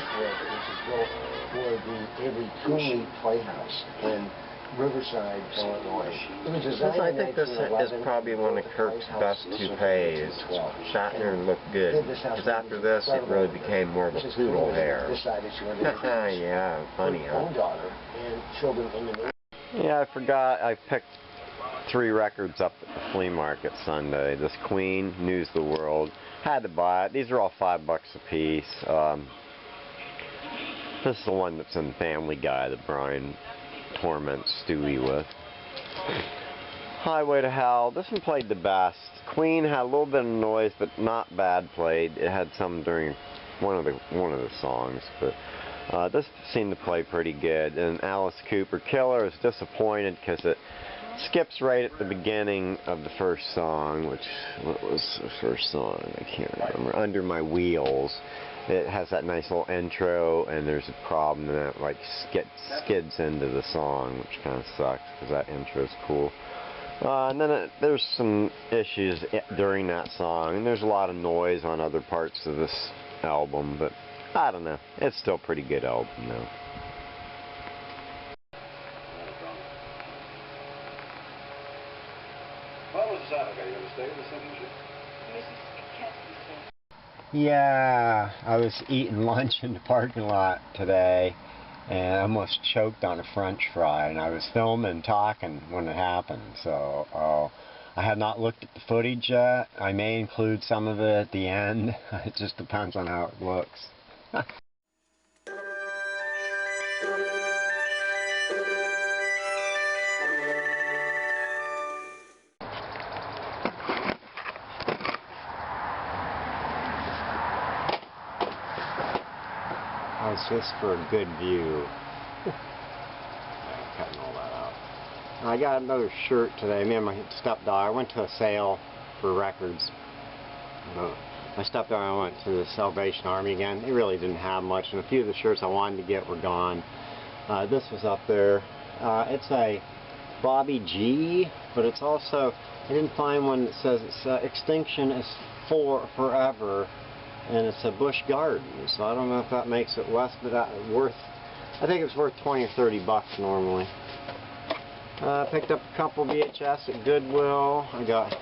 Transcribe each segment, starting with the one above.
Parkway, which is built for the Avery Toomey Playhouse in Riverside, Illinois. It was designed I think this is probably one of Kirk's best toupees. Shatner looked good, because after this it really became more of a poodle hair. Yeah, funny, huh? Yeah, I forgot I picked 3 records up at the flea market Sunday. This Queen, News of the World. Had to buy it. These are all $5 a piece. This is the one that's in Family Guy that Brian torments Stewie with. Highway to Hell. This one played the best. Queen had a little bit of noise, but not bad played. It had some during one of the songs, but this seemed to play pretty good. And Alice Cooper, Killer, is disappointed because it skips right at the beginning of the first song, what was the first song? I can't remember. Under My Wheels. It has that nice little intro, and there's a problem that it like skids into the song, which kind of sucks because that intro is cool. And then there's some issues during that song, and there's a lot of noise on other parts of this album, but I don't know. It's still a pretty good album though. What was Saturday? You going to stay with the city? Yeah, I was eating lunch in the parking lot today and I almost choked on a French fry, and I was filming and talking when it happened, so I have not looked at the footage yet. I may include some of it at the end. It just depends on how it looks. It's just for a good view. Cutting all that out. I got another shirt today. Me and my stepdaughter, I went to a sale for records. My stepdaughter and I went to the Salvation Army again. They really didn't have much, and a few of the shirts I wanted to get were gone. This was up there. It's a Bobby G, but it's also, I didn't find one that says it's Extinction is Forever. And it's a Busch Garden, so I don't know if that makes it less, but I think it's worth 20 or 30 bucks normally. I picked up a couple VHS at Goodwill. I got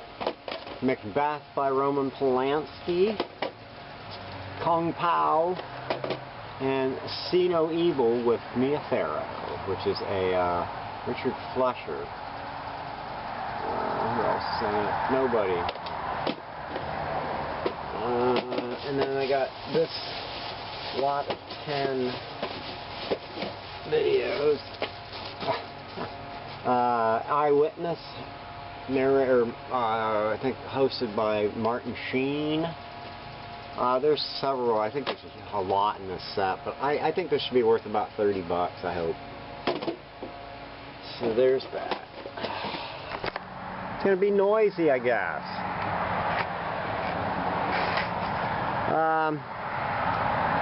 Macbeth by Roman Polanski, Kung Pao, and See No Evil with Mia Farrow, which is a Richard Fleischer. Who else is in it? Nobody. And then I got this lot of 10 videos. Eyewitness, narrator, I think hosted by Martin Sheen. There's several. I think there's a lot in this set, but I think this should be worth about 30 bucks, I hope. So there's that. It's going to be noisy, I guess.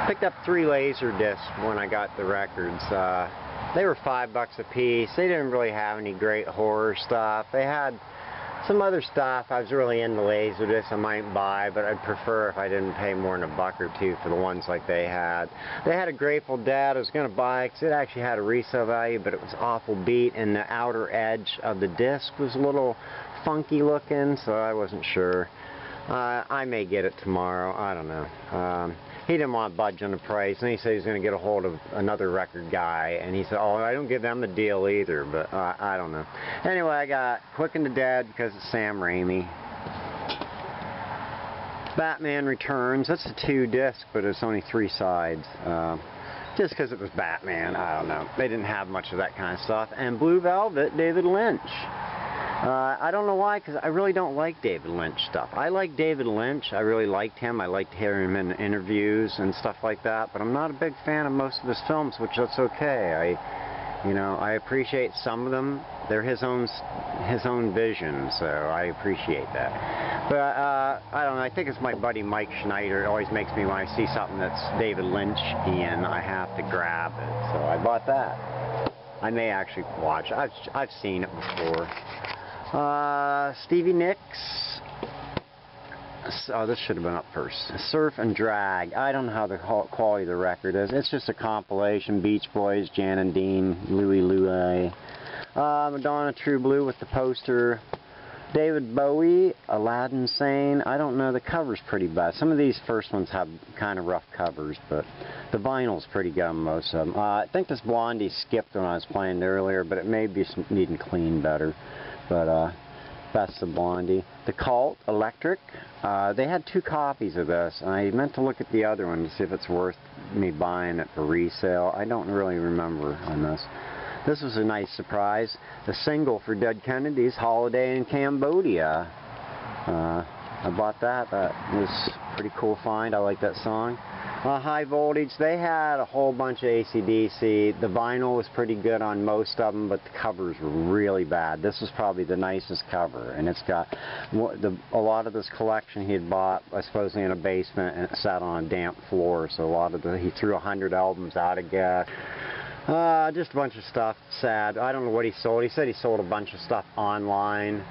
Picked up 3 laser discs when I got the records. They were $5 a piece. They didn't really have any great horror stuff. They had some other stuff. I was really into laser discs I might buy, but I'd prefer if I didn't pay more than $1 or $2 for the ones like they had. They had a Grateful Dead I was going to buy because it actually had a resale value, but it was awful beat, and the outer edge of the disc was a little funky looking, so I wasn't sure. I may get it tomorrow. I don't know. He didn't want to budge on the price, and he said he's going to get a hold of another record guy, and he said, oh, I don't give them the deal either, but I don't know. Anyway, I got Quick and the Dead because it's Sam Raimi. Batman Returns. That's a 2-disc, but it's only 3 sides. Just because it was Batman. I don't know. They didn't have much of that kind of stuff. And Blue Velvet, David Lynch. I don't know why, because I really don't like David Lynch stuff. I like David Lynch. I really liked him. I liked hearing him in interviews and stuff like that, but I'm not a big fan of most of his films, which that's okay. I appreciate some of them. They're his own vision, so I appreciate that. But I don't know. I think it's my buddy Mike Schneider. It always makes me, when I see something that's David Lynch-ian, I have to grab it. So I bought that. I may actually watch it. I've seen it before. Stevie Nicks, Oh, this should have been up first. Surf and Drag. I don't know how the quality of the record is. It's just a compilation. Beach Boys, Jan and Dean, Louie Louie. Madonna, True Blue with the poster. David Bowie, Aladdin Sane. I don't know. The cover's pretty bad. Some of these first ones have kind of rough covers, but the vinyl's pretty good on most of them. I think this Blondie skipped when I was playing earlier, but it may be needing clean better. But Best of Blondie. The Cult, Electric. They had 2 copies of this, and I meant to look at the other one to see if it's worth me buying it for resale. I don't really remember on this. This was a nice surprise. The single for Dead Kennedys, Holiday in Cambodia. I bought that. That was a pretty cool find. I like that song. High Voltage, they had a whole bunch of AC/DC. The vinyl was pretty good on most of them, but the covers were really bad. This was probably the nicest cover, and it's got a lot of this collection he had bought, I suppose, in a basement, and it sat on a damp floor, so he threw 100 albums out again. Just a bunch of stuff. Sad. I don't know what he sold. He said he sold a bunch of stuff online,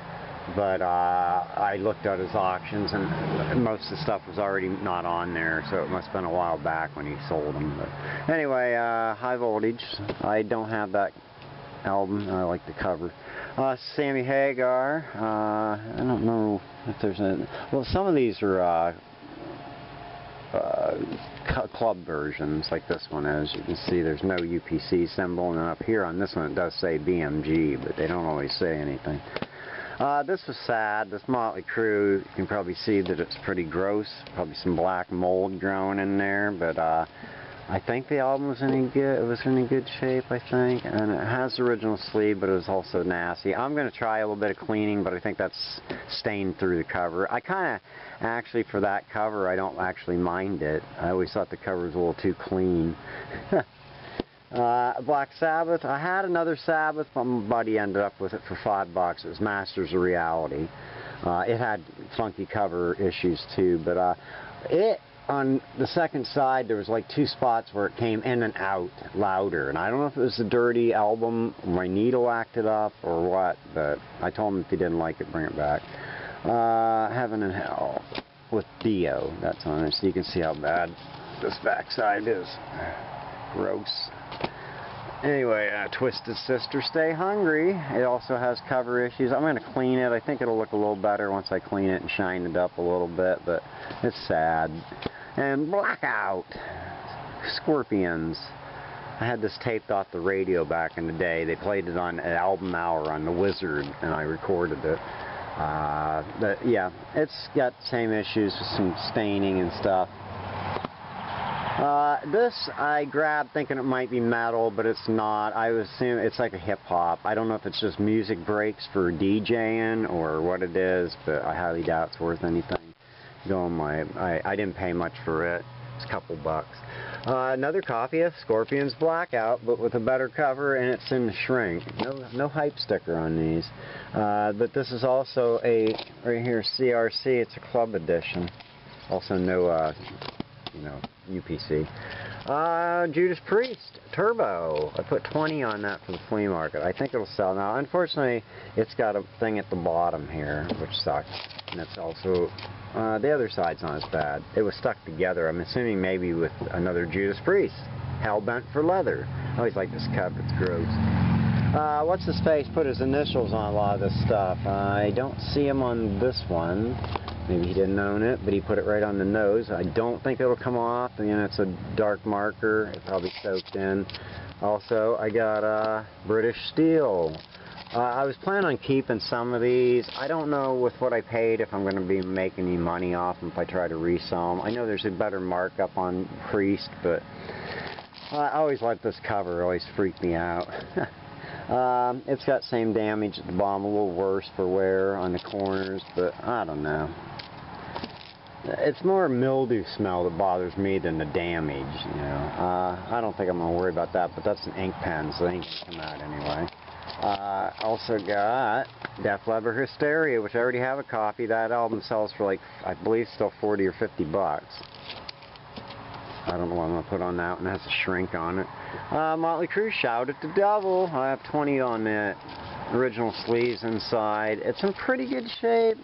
but I looked at his auctions, and most of the stuff was already not on there, so it must have been a while back when he sold them. But anyway, High Voltage. I don't have that album. I like the cover. Sammy Hagar. I don't know if there's a... Well, some of these are club versions, like this one is. You can see there's no UPC symbol, and then up here on this one it does say BMG, but they don't always say anything. This was sad. This Motley Crue, you can probably see that it's pretty gross. Probably some black mold growing in there, but I think the album was in good shape, I think. And it has the original sleeve, but it was also nasty. I'm going to try a little bit of cleaning, but I think that's stained through the cover. I kind of, actually, for that cover, I don't actually mind it. I always thought the cover was a little too clean. Black Sabbath. I had another Sabbath, but my buddy ended up with it for $5. It was Masters of Reality. It had funky cover issues too, but on the second side there was like 2 spots where it came in and out louder, and I don't know if it was the dirty album, my needle acted up or what, but I told him if he didn't like it, bring it back. Heaven and Hell with Dio. That's on it, so you can see how bad this backside is. Gross. Anyway, Twisted Sister, Stay Hungry. It also has cover issues. I'm going to clean it. I think it'll look a little better once I clean it and shine it up a little bit, but it's sad. And Blackout, Scorpions. I had this taped off the radio back in the day. They played it on an album hour on The Wizard, and I recorded it. But yeah, it's got the same issues with some staining and stuff. This I grabbed thinking it might be metal, but it's not. I would assume it's like a hip-hop. I don't know if it's just music breaks for DJing or what it is, but I highly doubt it's worth anything. I didn't pay much for it. It's a couple bucks. Another copy of Scorpions Blackout, but with a better cover, and it's in the shrink. No hype sticker on these. But this is also right here, CRC. It's a club edition. Also no, UPC. Judas Priest Turbo. I put 20 on that for the flea market. I think it'll sell now. Unfortunately, it's got a thing at the bottom here, which sucks. And it's also the other side's not as bad. It was stuck together. I'm assuming maybe with another Judas Priest. Hellbent for Leather. I always like this cup. It's gross. What's his face? Put his initials on a lot of this stuff. I don't see him on this one. Maybe he didn't own it, but he put it right on the nose. I don't think it'll come off. Again, it's a dark marker. It probably soaked in. Also, I got British Steel. I was planning on keeping some of these. I don't know with what I paid if I'm going to be making any money off them if I try to resell them. I know there's a better markup on Priest, but I always like this cover. It always freaked me out. It's got same damage at the bottom, a little worse for wear on the corners, but I don't know. It's more mildew smell that bothers me than the damage, you know. I don't think I'm going to worry about that, but that's an ink pen, so they ain't going to come out anyway. Also got Def Leppard Hysteria, which I already have a copy. That album sells for like, I believe, still 40 or 50 bucks. I don't know what I'm going to put on that one. It has a shrink on it. Motley Crue, Shout at the Devil. I have 20 on it. Original sleeves inside. It's in pretty good shape.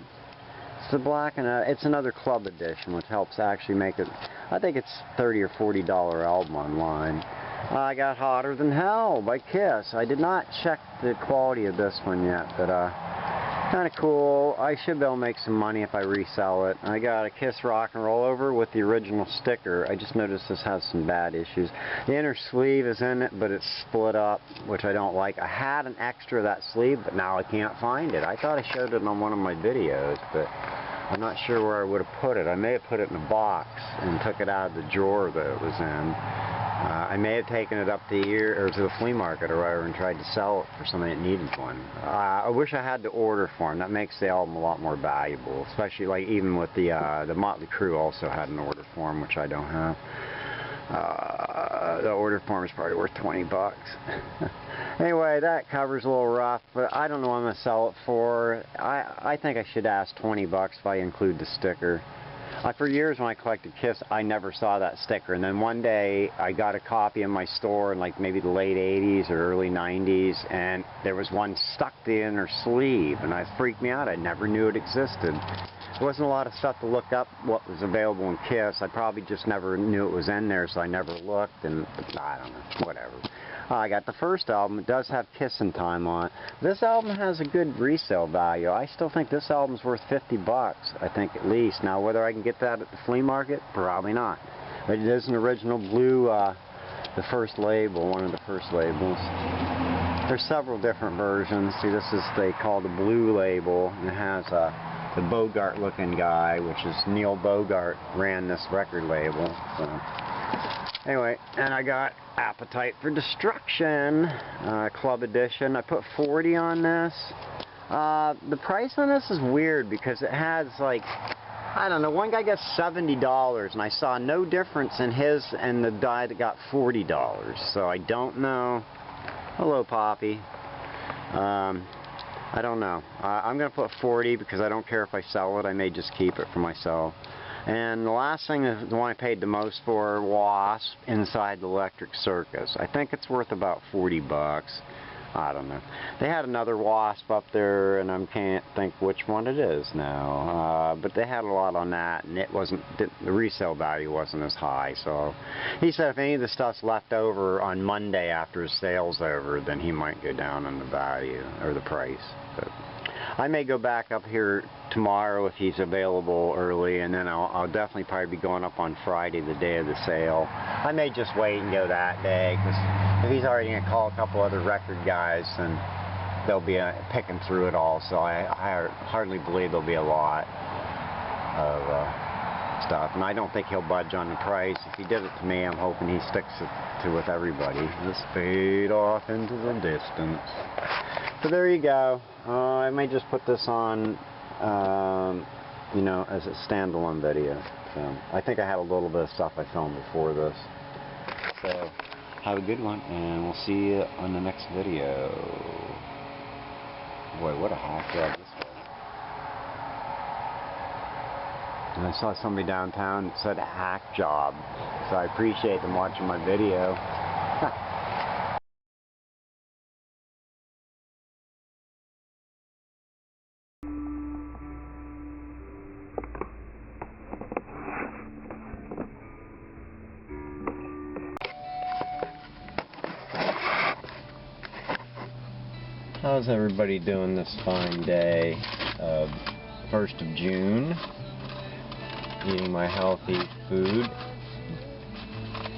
It's a black and it's another club edition, which helps actually make it. I think it's $30 or $40 album online. I got Hotter Than Hell by Kiss. I did not check the quality of this one yet, but kind of cool. I should be able to make some money if I resell it. I got a Kiss Rock and Roll Over with the original sticker. I just noticed this has some bad issues. The inner sleeve is in it, but it's split up, which I don't like. I had an extra of that sleeve, but now I can't find it. I thought I showed it on one of my videos, but I'm not sure where I would have put it. I may have put it in a box and took it out of the drawer that it was in. I may have taken it up to the flea market or whatever and tried to sell it for somebody that needed one. I wish I had to order for them. That makes the album a lot more valuable, especially like even with the Motley Crue also had an order form, which I don't have. The order form is probably worth 20 bucks. Anyway, that cover's a little rough, but I don't know what I'm going to sell it for. I think I should ask 20 bucks if I include the sticker. For years when I collected Kiss, I never saw that sticker, and then one day I got a copy in my store in like maybe the late 80s or early 90s, and there was one stuck to the inner sleeve, and it freaked me out. I never knew it existed. There wasn't a lot of stuff to look up what was available in Kiss. I probably just never knew it was in there, so I never looked, and I don't know, whatever. I got the first album. It does have Kissin' Time on it. This album has a good resale value. I still think this album's worth 50 bucks, I think at least. Now, whether I can get that at the flea market, probably not. But it is an original blue, the first label, one of the first labels. There's several different versions. See, this is they call the blue label, and it has the Bogart-looking guy, which is Neil Bogart ran this record label. So. Anyway, and I got Appetite for Destruction, Club Edition. I put 40 on this. The price on this is weird because it has like, I don't know, one guy got $70 and I saw no difference in his and the guy that got $40. So I don't know. Hello, Poppy. I don't know. I'm going to put 40 because I don't care if I sell it. I may just keep it for myself. And the last thing is the one I paid the most for, Wasp, Inside the Electric Circus. I think it's worth about 40 bucks. I don't know. They had another Wasp up there, and I can't think which one it is now. But they had a lot on that, and the resale value wasn't as high. So he said if any of the stuff's left over on Monday after his sale's over, then he might go down on the value or the price. But I may go back up here tomorrow if he's available early, and then I'll definitely probably be going up on Friday, the day of the sale. I may just wait and go that day, because if he's already going to call a couple other record guys, then they'll be picking through it all, so I hardly believe there'll be a lot of stuff. And I don't think he'll budge on the price. If he did it to me, I'm hoping he sticks it with everybody. Let's fade off into the distance. So there you go. I may just put this on, you know, as a standalone video. So I think I had a little bit of stuff I filmed before this. So have a good one, and we'll see you on the next video. Boy, what a hack job this was. And I saw somebody downtown that said hack job, so I appreciate them watching my video. How's everybody doing this fine day of 1st of June? Eating my healthy food.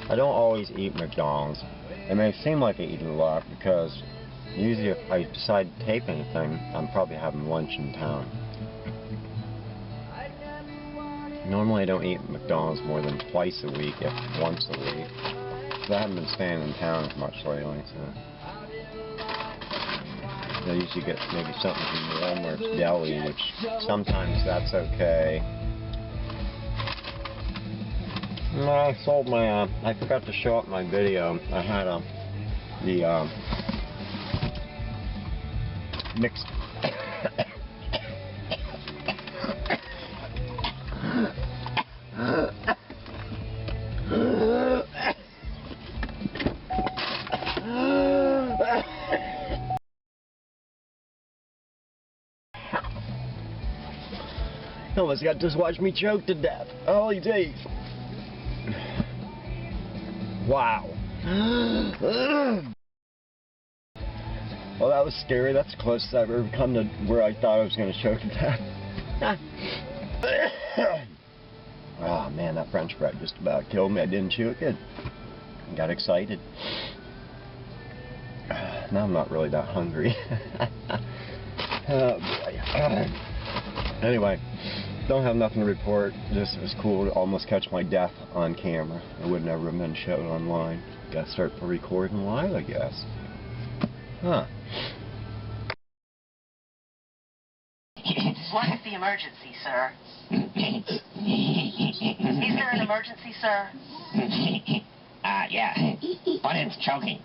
I don't always eat McDonald's. It may seem like I eat it a lot because usually if I decide to tape anything, I'm probably having lunch in town. Normally I don't eat McDonald's more than twice a week, if once a week. Because I haven't been staying in town as much lately, so I usually get maybe something from Walmart's deli, which sometimes that's okay. No, I sold my, I forgot to show up my video. I had the mixed Almost got to watch me choke to death. Holy jeez. Wow. Well, that was scary. That's the closest I've ever come to where I thought I was going to choke to death. Oh man, that French fry just about killed me. I didn't chew it good. I got excited. Now I'm not really that hungry. Oh boy. Anyway, don't have nothing to report. Just it was cool to almost catch my death on camera. It would never have been shown online. Got to start recording live, I guess. Huh. What is the emergency, sir? Is there an emergency, sir? Yeah. But it's choking.